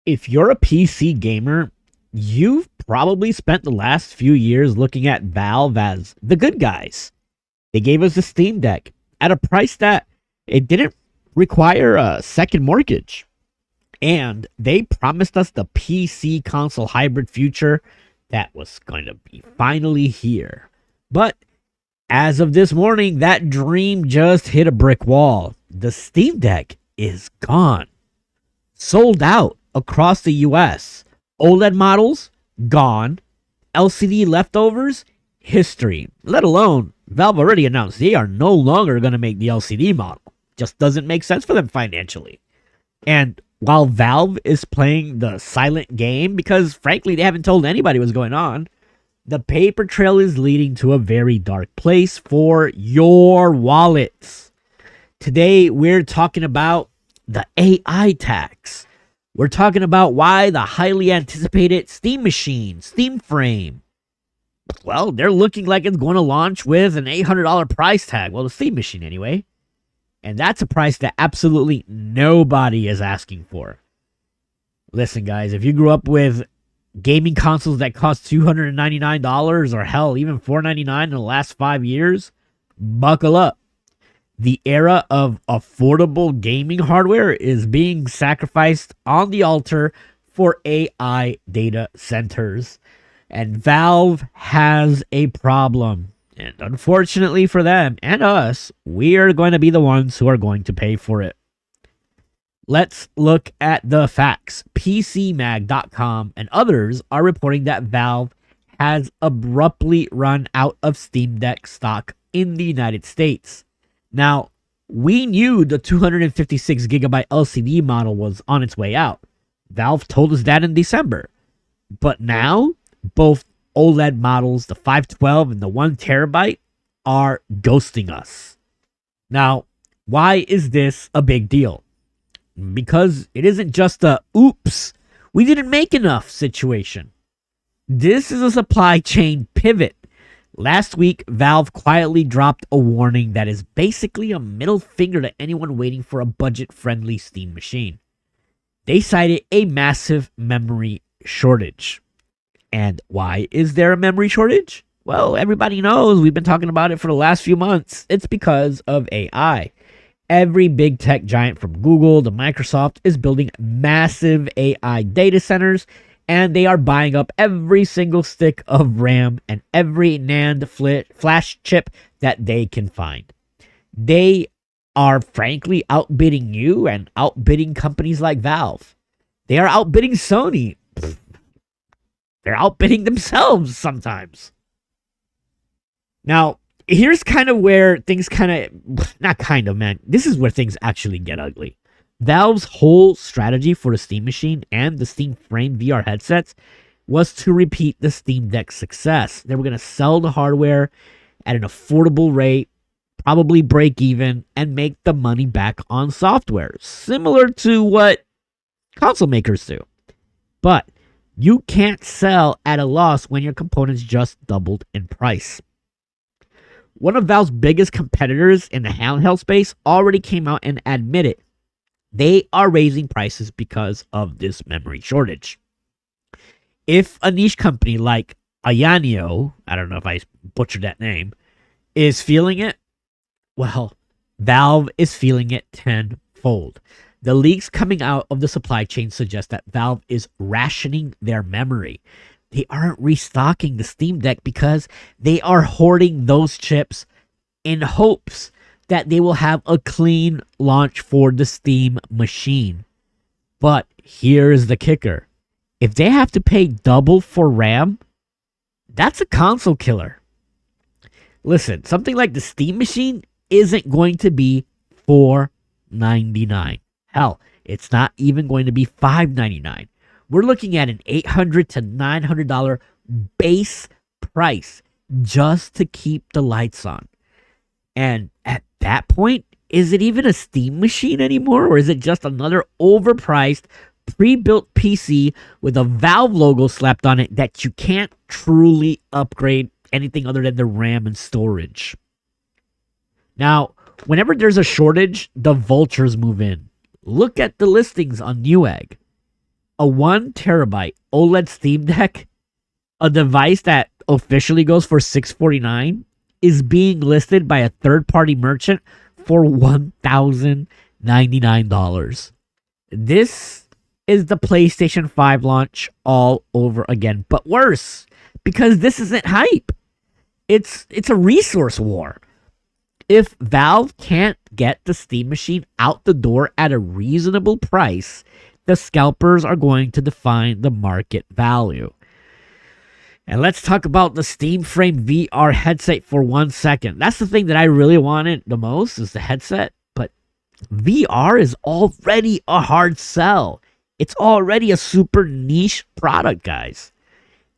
If you're a PC gamer, you've probably spent the last few years looking at Valve as the good guys. They gave us the Steam Deck at a price that it didn't require a second mortgage. And they promised us the PC console hybrid future that was going to be finally here. But as of this morning, that dream just hit a brick wall. The Steam Deck is gone, sold out across the US. OLED models, gone. LCD leftovers, history. Let alone, Valve already announced they are no longer going to make the LCD model. Just doesn't make sense for them financially. And while Valve is playing the silent game, because frankly, they haven't told anybody what's going on, the paper trail is leading to a very dark place for your wallets. Today, we're talking about the AI tax. We're talking about why the highly anticipated Steam Machine, Steam Frame, well, they're looking like it's going to launch with an $800 price tag. Well, the Steam Machine anyway. And that's a price that absolutely nobody is asking for. Listen, guys, if you grew up with gaming consoles that cost $299 or hell, even $499 in the last 5 years, buckle up. The era of affordable gaming hardware is being sacrificed on the altar for AI data centers. And Valve has a problem. And unfortunately for them and us, we are going to be the ones who are going to pay for it. Let's look at the facts. PCMag.com and others are reporting that Valve has abruptly run out of Steam Deck stock in the United States. Now, we knew the 256 gigabyte LCD model was on its way out. Valve told us that in December. But now, both OLED models, the 512 and the 1 terabyte, are ghosting us. Now, why is this a big deal? Because it isn't just a oops, we didn't make enough situation. This is a supply chain pivot. Last week, Valve quietly dropped a warning that is basically a middle finger to anyone waiting for a budget-friendly Steam machine. They cited a massive memory shortage. And why is there a memory shortage? Well, everybody knows. We've been talking about it for the last few months. It's because of AI. Every big tech giant from Google to Microsoft is building massive AI data centers, and they are buying up every single stick of RAM and every NAND flash chip that they can find. They are frankly outbidding you and outbidding companies like Valve. They are outbidding Sony. They're outbidding themselves sometimes. Now, here's kind of where things this is where things actually get ugly. Valve's whole strategy for the Steam Machine and the Steam Frame VR headsets was to repeat the Steam Deck success. They were going to sell the hardware at an affordable rate, probably break even, and make the money back on software, similar to what console makers do. But you can't sell at a loss when your components just doubled in price. One of Valve's biggest competitors in the handheld space already came out and admitted they are raising prices because of this memory shortage. If a niche company like Ayanio, I don't know if I butchered that name, is feeling it, well, Valve is feeling it tenfold. The leaks coming out of the supply chain suggest that Valve is rationing their memory. They aren't restocking the Steam Deck because they are hoarding those chips in hopes that they will have a clean launch for the Steam machine. But here's the kicker. If they have to pay double for RAM, that's a console killer. Listen, something like the Steam machine isn't going to be $499. Hell, it's not even going to be $599. We're looking at an $800 to $900 base price just to keep the lights on. And at that point, is it even a Steam machine anymore? Or is it just another overpriced, pre-built PC with a Valve logo slapped on it that you can't truly upgrade anything other than the RAM and storage? Now, whenever there's a shortage, the vultures move in. Look at the listings on Newegg. A 1 terabyte OLED Steam Deck, a device that officially goes for $649, is being listed by a third-party merchant for $1,099. This is the PlayStation 5 launch all over again, but worse, because this isn't hype. It's a resource war. If Valve can't get the Steam machine out the door at a reasonable price, the scalpers are going to define the market value. And let's talk about the Steam Frame VR headset for 1 second. That's the thing that I really wanted the most, is the headset. But VR is already a hard sell. It's already a super niche product, guys.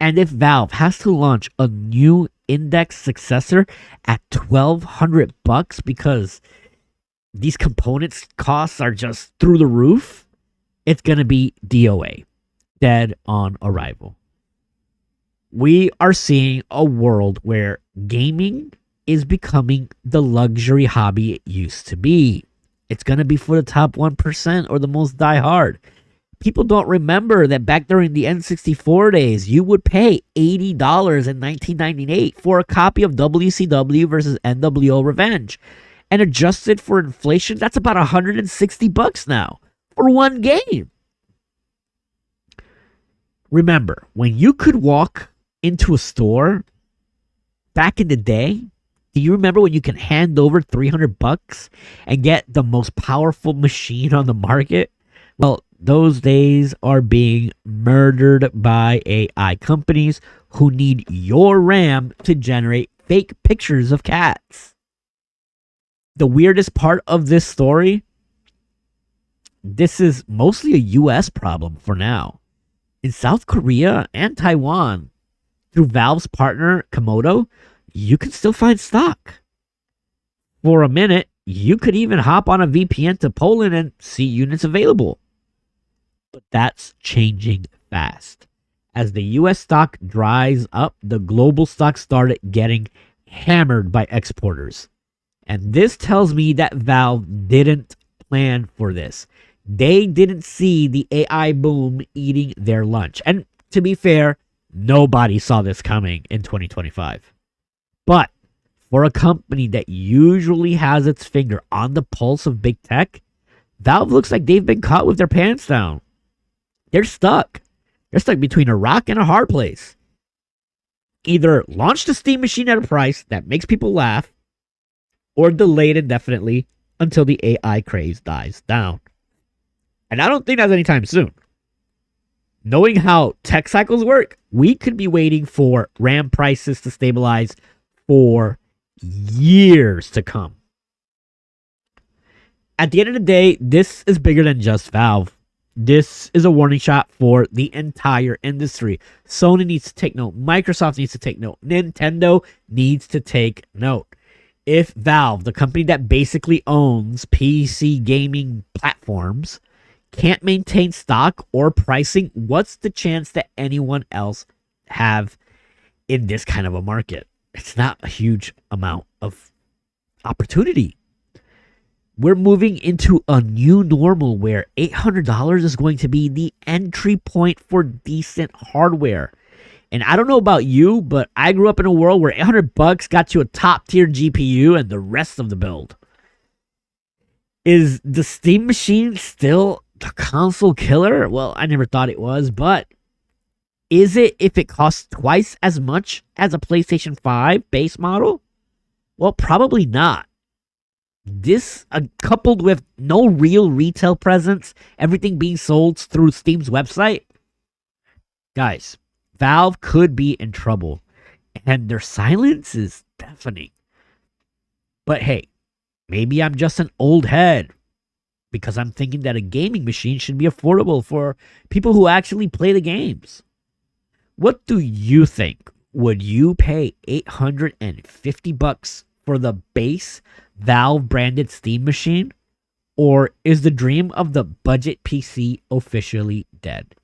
And if Valve has to launch a new index successor at $1,200 because these components costs are just through the roof, it's going to be DOA, dead on arrival. We are seeing a world where gaming is becoming the luxury hobby it used to be. It's going to be for the top 1% or the most diehard. People don't remember that back during the N64 days, you would pay $80 in 1998 for a copy of WCW versus NWO Revenge. And adjusted for inflation, that's about $160 now for one game. Remember, when you could walk into a store back in the day, do you remember when you can hand over $300 and get the most powerful machine on the market? Well, those days are being murdered by AI companies who need your RAM to generate fake pictures of cats. The weirdest part of this story, this is mostly a US problem for now. In South Korea and Taiwan, through Valve's partner Komodo, you can still find stock. For a minute, you could even hop on a VPN to Poland and see units available. But that's changing fast. As the US stock dries up, the global stock started getting hammered by exporters. And this tells me that Valve didn't plan for this. They didn't see the AI boom eating their lunch. And to be fair, nobody saw this coming in 2025. But for a company that usually has its finger on the pulse of big tech, Valve looks like they've been caught with their pants down. They're stuck. They're stuck between a rock and a hard place. Either launch the Steam machine at a price that makes people laugh, or delay it indefinitely until the AI craze dies down. And I don't think that's anytime soon. Knowing how tech cycles work, we could be waiting for RAM prices to stabilize for years to come. At the end of the day, this is bigger than just Valve. This is a warning shot for the entire industry. Sony needs to take note. Microsoft needs to take note. Nintendo needs to take note. If Valve, the company that basically owns PC gaming platforms, can't maintain stock or pricing, what's the chance that anyone else have in this kind of a market? It's not a huge amount of opportunity. We're moving into a new normal where $800 is going to be the entry point for decent hardware. And I don't know about you, but I grew up in a world where $800 got you a top tier GPU and the rest of the build. Is the Steam machine still the console killer? Well, I never thought it was, but is it if it costs twice as much as a PlayStation 5 base model? Well, probably not. This, coupled with no real retail presence, everything being sold through Steam's website, guys, Valve could be in trouble, and their silence is deafening. But hey, maybe I'm just an old head, because I'm thinking that a gaming machine should be affordable for people who actually play the games. What do you think? Would you pay $850 for the base Valve branded Steam machine? Or is the dream of the budget PC officially dead?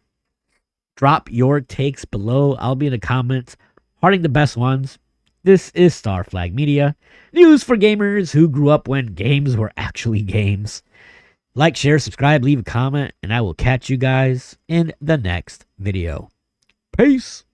Drop your takes below. I'll be in the comments, hearting the best ones. This is Starflagmedia, news for gamers who grew up when games were actually games. Like, share, subscribe, leave a comment, and I will catch you guys in the next video. Peace.